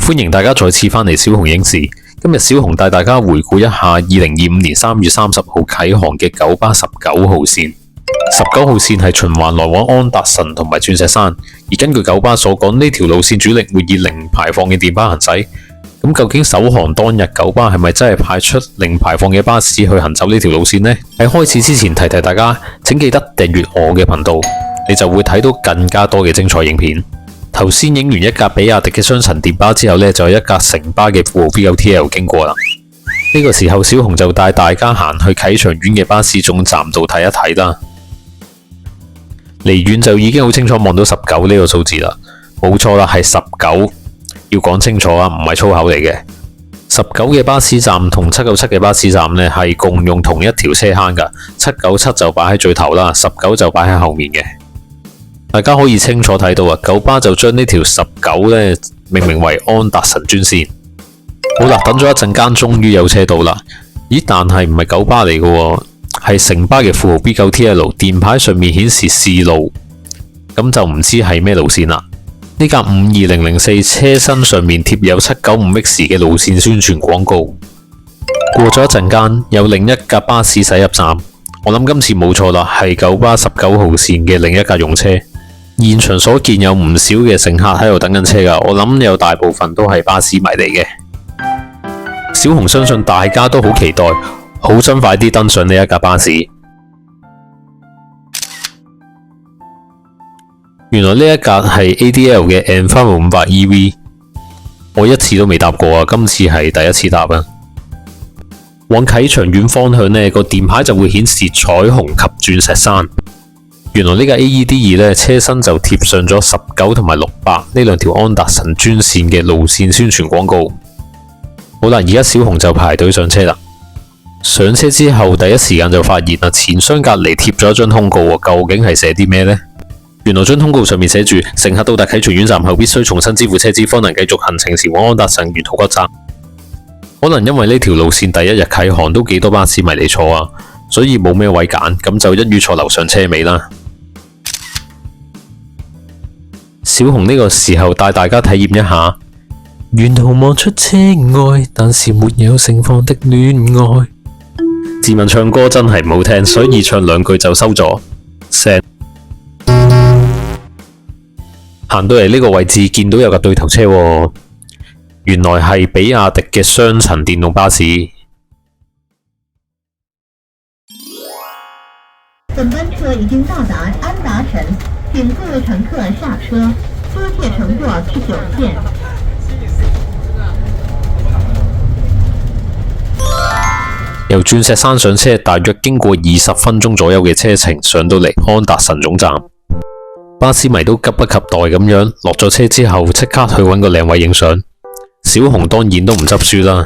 歡迎大家再次返嚟小熊影視。今日小熊帶大家回顧一下2025年3月30號啟航嘅九巴19號線。19號線係循環來往安達臣同埋鑽石山，而根據九巴所講，呢條路線主力會以零排放嘅電巴行駛。咁究竟首航當日九巴係咪真係派出零排放嘅巴士去行走呢條路線呢？喺開始之前提大家，請記得訂閱我嘅頻道，你就會睇到更加多嘅精彩影片。頭先影完一架比亞迪嘅雙層電巴之後呢，就有一架城巴嘅富豪 B9TL 經過啦。呢個時候小熊就帶大家行去啟祥苑嘅巴士總站度睇一睇啦。離遠就已經好清楚望到19呢個數字啦，冇錯啦，係19，要講清楚啊，唔係粗口嚟嘅。19嘅巴士站同797嘅巴士站呢係共用同一條車坑噶，797就擺喺最頭啦，19就擺喺後面嘅。大家可以清楚睇到啊，九巴就將呢條19呢命名為安達臣專線。好啦，等咗一陣間，終於有車到啦。咦，但係唔係九巴嚟嘅，係城巴嘅富豪 B9TL， 電牌上面顯示試路，咁就唔知係咩路線啦。呢架52004車身上面貼有 795X 嘅路線宣傳廣告。過咗一陣間，有另一架巴士駛入站，我諗今次冇錯啦，係九巴19號線嘅另一架用車。現場所見有唔少嘅乘客喺度等緊車噶，我諗有大部分都係巴士迷嚟嘅。小熊相信大家都好期待，好想快啲登上呢一架巴士。原來呢一架係 ADL 嘅 Enviro 500 EV， 我一次都未搭過啊，今次係第一次搭啊。往啟祥苑方向呢個電牌就會顯示彩虹及鑽石山。原來呢架 AED2 呢車身就貼上咗19同埋600呢兩條安達臣專線嘅路線宣傳廣告。好啦，而家小熊就排隊上車啦。上車之後第一時間就發現啦，前廂隔籬貼咗一張通告，究竟係寫啲咩呢？原來張通告上面寫住，乘客到達啟祥苑站後必須重新支付車資，方能繼續行程前往安達臣沿途各站。可能因為呢條路線第一日啟航都幾多巴士迷嚟坐啊，所以冇咩位揀，咁就一於坐樓上車尾啦。小熊呢個時候帶大家體驗一下，沿途望出車外，但是沒有盛放的戀愛。自問唱歌真係唔好聽，所以唱兩句就收咗聲。行到嚟呢個位置，見到有架對頭車喎，原來係比亞迪嘅雙層電動巴士。本班車已經到達安達臣，請各位乘客下車，多謝乘坐去9線。由鑽石山上車，大約經過20分鐘左右嘅車程，上到嚟安達臣總站。巴士迷都急不及待咁樣落咗車之後，即刻去揾個靚位影相。小熊當然都唔執輸啦。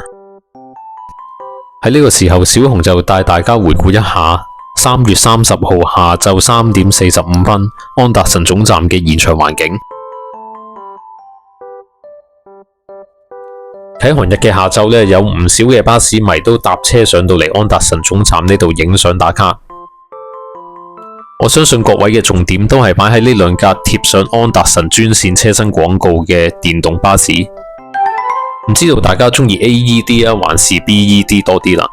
喺呢個時候，小熊就帶大家回顧一下3月30號下晝3點45分安達臣總站嘅現場環境。啟航日嘅下晝呢，有唔少嘅巴士迷都搭車上到嚟安達臣總站呢度影相打卡。我相信各位嘅重點都係擺喺呢兩架貼上安達臣專線車身廣告嘅電動巴士。唔知道大家中意 AED 啊，還是 BED 多啲啦？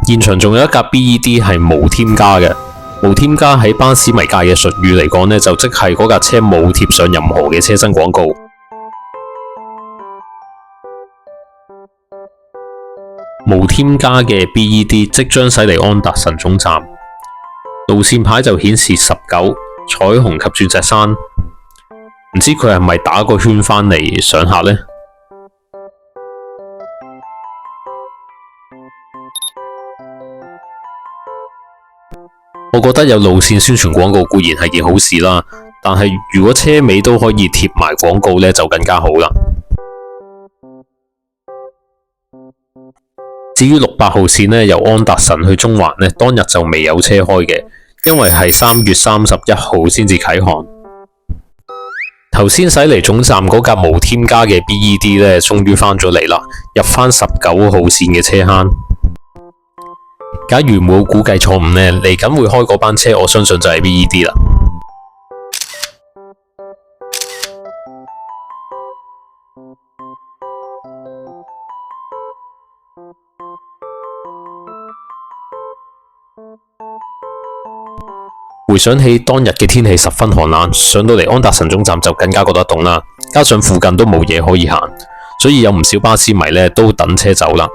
現場仲有一架 BED 係無添加嘅，無添加喺巴士迷界嘅術語嚟講呢，就即係嗰架車冇貼上任何嘅車身廣告。無添加嘅 BED 即將駛離安達臣總站，路線牌就顯示19彩虹及鑽石山，唔知佢係咪打個圈返嚟上客呢？我覺得有路線宣傳廣告固然係件好事啦，但係如果車尾都可以貼埋廣告呢，就更加好啦。至於600號線呢，由安達臣去中環呢，當日就未有車開嘅，因為係3月31號先至啟航。頭先駛離總站嗰架無添加嘅 BED 呢，終於返咗嚟啦，入返19號線嘅車坑。假如冇估計錯誤呢，嚟緊會開嗰班車，我相信就係 VED 啦。回想起當日嘅天氣十分寒冷，上到嚟安達臣總站就更加覺得凍啦，加上附近都冇嘢可以行，所以有唔少巴士迷呢都等車走啦。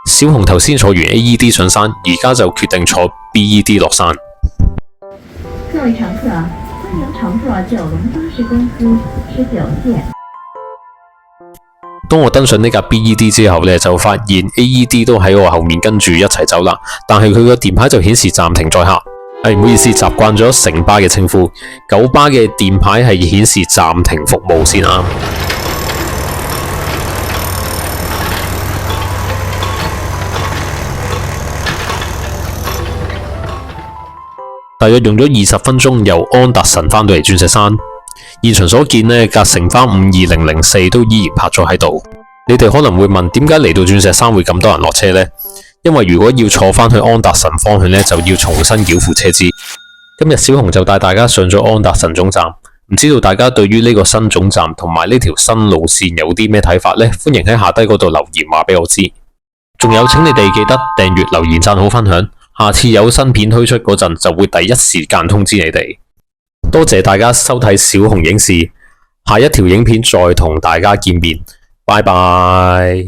小紅頭先坐完 AED 上山，而家就決定坐 BED 落山。各位乘客，歡迎乘坐九龍巴士公司19線。當我登上呢架 BED 之後呢，就發現 AED 都喺我後面跟住一齊走啦，但係佢個電牌就顯示暫停載客。唔好意思，習慣咗城巴嘅稱呼，九巴嘅電牌係顯示暫停服務先啱。大約用咗20分鐘由安達臣返到嚟鑽石山，現場所見呢架城巴52004都依然泊咗喺度。你哋可能會問，點解嚟到鑽石山會咁多人落車呢？因為如果要坐返去安達臣方向呢，就要重新繳付車資。今日小紅就帶大家上咗安達臣總站，唔知道大家對於呢個新總站同埋呢條新路線有啲咩睇法呢？歡迎喺下低嗰度留言話俾我知。仲有，請你哋記得訂閱、留言、讚好、分享。下次有新片推出嗰陣，就會第一時間通知你哋。多謝大家收睇小紅影視，下一條影片再同大家見面，拜拜。